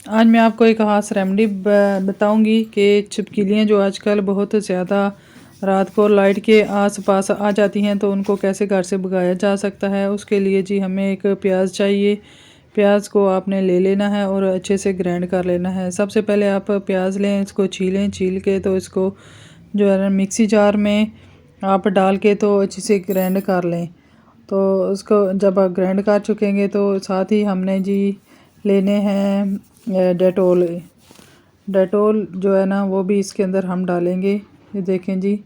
आज मैं आपको एक ख़ास रेमेडी बताऊंगी कि छिपकलियाँ जो आजकल बहुत ज़्यादा रात को लाइट के आसपास आ जाती हैं तो उनको कैसे घर से भगाया जा सकता है। उसके लिए जी हमें एक प्याज चाहिए। प्याज को आपने ले लेना है और अच्छे से ग्राइंड कर लेना है। सबसे पहले आप प्याज लें, इसको छीलें, छील के तो इसको जो है ना मिक्सी जार में आप डाल के तो अच्छे से ग्राइंड कर लें। तो उसको जब आप ग्राइंड कर चुकेंगे तो साथ ही हमने जी लेने हैं डेटोल। डेटोल जो है ना वो भी इसके अंदर हम डालेंगे। ये देखें जी,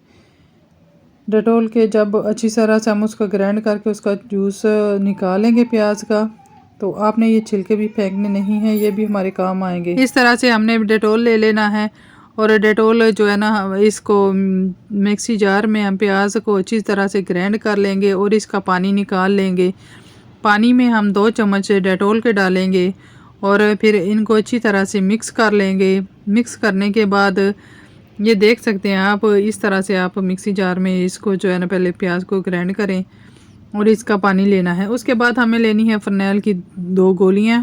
डेटोल के जब अच्छी तरह से हम उसको ग्राइंड करके उसका जूस निकालेंगे प्याज का, तो आपने ये छिलके भी फेंकने नहीं हैं, ये भी हमारे काम आएंगे। इस तरह से हमने डेटोल ले लेना है और डेटोल जो है ना इसको मिक्सी जार में हम प्याज को अच्छी तरह से ग्राइंड कर लेंगे और इसका पानी निकाल लेंगे। पानी में हम 2 चम्मच डेटोल के डालेंगे और फिर इनको अच्छी तरह से मिक्स कर लेंगे। मिक्स करने के बाद ये देख सकते हैं आप, इस तरह से आप मिक्सी जार में इसको जो है ना पहले प्याज को ग्राइंड करें और इसका पानी लेना है। उसके बाद हमें लेनी है फ़रनैल की 2 गोलियां।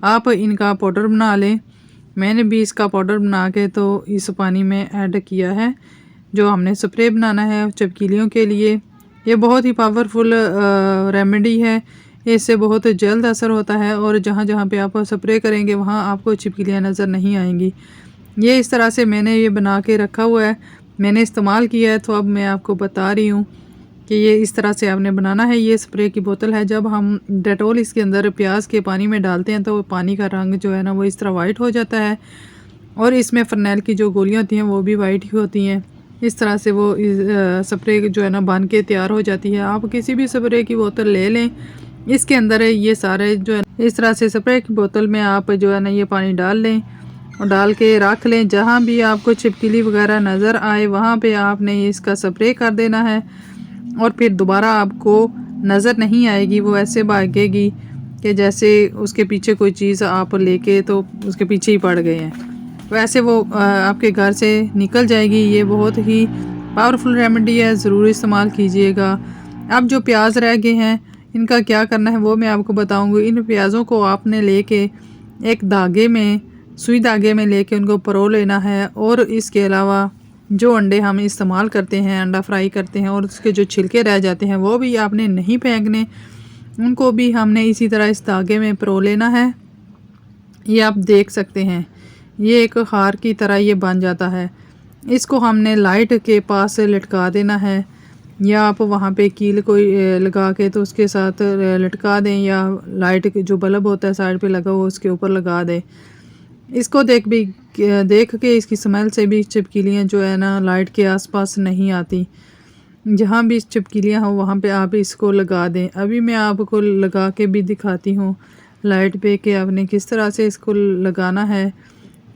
आप इनका पाउडर बना लें। मैंने भी इसका पाउडर बना के तो इस पानी में ऐड किया है। जो हमने स्प्रे बनाना है छिपकलियों के लिए, ये बहुत ही पावरफुल रेमेडी है। इससे बहुत जल्द असर होता है और जहाँ जहाँ पे आप स्प्रे करेंगे वहाँ आपको छिपकलियाँ नज़र नहीं आएंगी। ये इस तरह से मैंने ये बना के रखा हुआ है, मैंने इस्तेमाल किया है, तो अब मैं आपको बता रही हूँ कि ये इस तरह से आपने बनाना है। ये स्प्रे की बोतल है। जब हम डेटोल इसके अंदर प्याज के पानी में डालते हैं तो पानी का रंग जो है ना वो इस तरह वाइट हो जाता है और इसमें फ़रनैल की जो गोलियाँ होती हैं वो भी वाइट ही होती हैं। इस तरह से वो स्प्रे जो है ना बन के तैयार हो जाती है। आप किसी भी स्प्रे की बोतल ले लें, इसके अंदर ये सारे जो है इस तरह से स्प्रे की बोतल में आप जो है ना ये पानी डाल लें और डाल के रख लें। जहाँ भी आपको छिपकली वगैरह नज़र आए वहाँ पे आपने इसका स्प्रे कर देना है और फिर दोबारा आपको नज़र नहीं आएगी। वो ऐसे भागेगी कि जैसे उसके पीछे कोई चीज़ आप लेके तो उसके पीछे ही पड़ गए हैं, वैसे वो आपके घर से निकल जाएगी। ये बहुत ही पावरफुल रेमेडी है, ज़रूर इस्तेमाल कीजिएगा। अब जो प्याज रह गए हैं इनका क्या करना है वो मैं आपको बताऊंगी। इन प्याज़ों को आपने लेके एक धागे में, सुई धागे में लेके उनको परो लेना है और इसके अलावा जो अंडे हम इस्तेमाल करते हैं, अंडा फ्राई करते हैं और उसके जो छिलके रह जाते हैं वो भी आपने नहीं फेंकने, उनको भी हमने इसी तरह इस धागे में परो लेना है। ये आप देख सकते हैं, ये एक हार की तरह ये बन जाता है। इसको हमने लाइट के पास से लटका देना है, या आप वहाँ पे कील कोई लगा के तो उसके साथ लटका दें, या लाइट के जो बल्ब होता है साइड पे लगा हुआ उसके ऊपर लगा दें। इसको देख के इसकी स्मेल से भी छिपकलियाँ जो है ना लाइट के आसपास नहीं आती। जहाँ भी छिपकलियाँ हो वहाँ पे आप इसको लगा दें। अभी मैं आपको लगा के भी दिखाती हूँ लाइट पे कि आपने किस तरह से इसको लगाना है,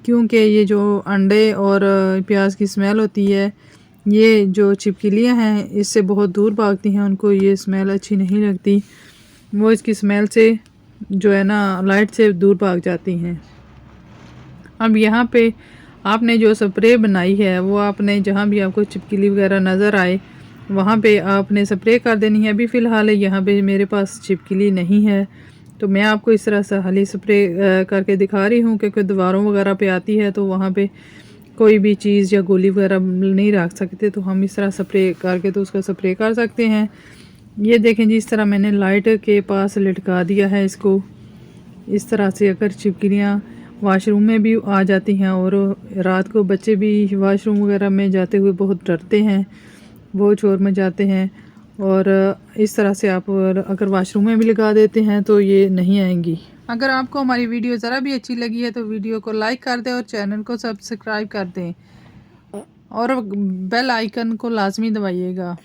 क्योंकि ये जो अंडे और प्याज की स्मेल होती है, ये जो छिपकलियाँ हैं इससे बहुत दूर भागती हैं, उनको ये स्मेल अच्छी नहीं लगती। वो इसकी स्मेल से जो है ना लाइट से दूर भाग जाती हैं। अब यहाँ पे आपने जो स्प्रे बनाई है वो आपने जहाँ भी आपको छिपकली वगैरह नज़र आए वहाँ पे आपने स्प्रे कर देनी है। अभी फ़िलहाल यहाँ पे मेरे पास छिपकली नहीं है तो मैं आपको इस तरह से हाली स्प्रे करके दिखा रही हूँ, क्योंकि दीवारों वगैरह पे आती है तो वहाँ पे कोई भी चीज़ या गोली वगैरह नहीं रख सकते, तो हम इस तरह स्प्रे करके तो उसका स्प्रे कर सकते हैं। ये देखें जी, इस तरह मैंने लाइट के पास लटका दिया है इसको। इस तरह से अगर छिपकलियाँ वाशरूम में भी आ जाती हैं और रात को बच्चे भी वाशरूम वगैरह में जाते हुए बहुत डरते हैं, बहुत शोर में जाते हैं, और इस तरह से आप अगर वाशरूम में भी लगा देते हैं तो ये नहीं आएंगी। अगर आपको हमारी वीडियो ज़रा भी अच्छी लगी है तो वीडियो को लाइक कर दें और चैनल को सब्सक्राइब कर दें और बेल आइकन को लाजमी दबाइएगा।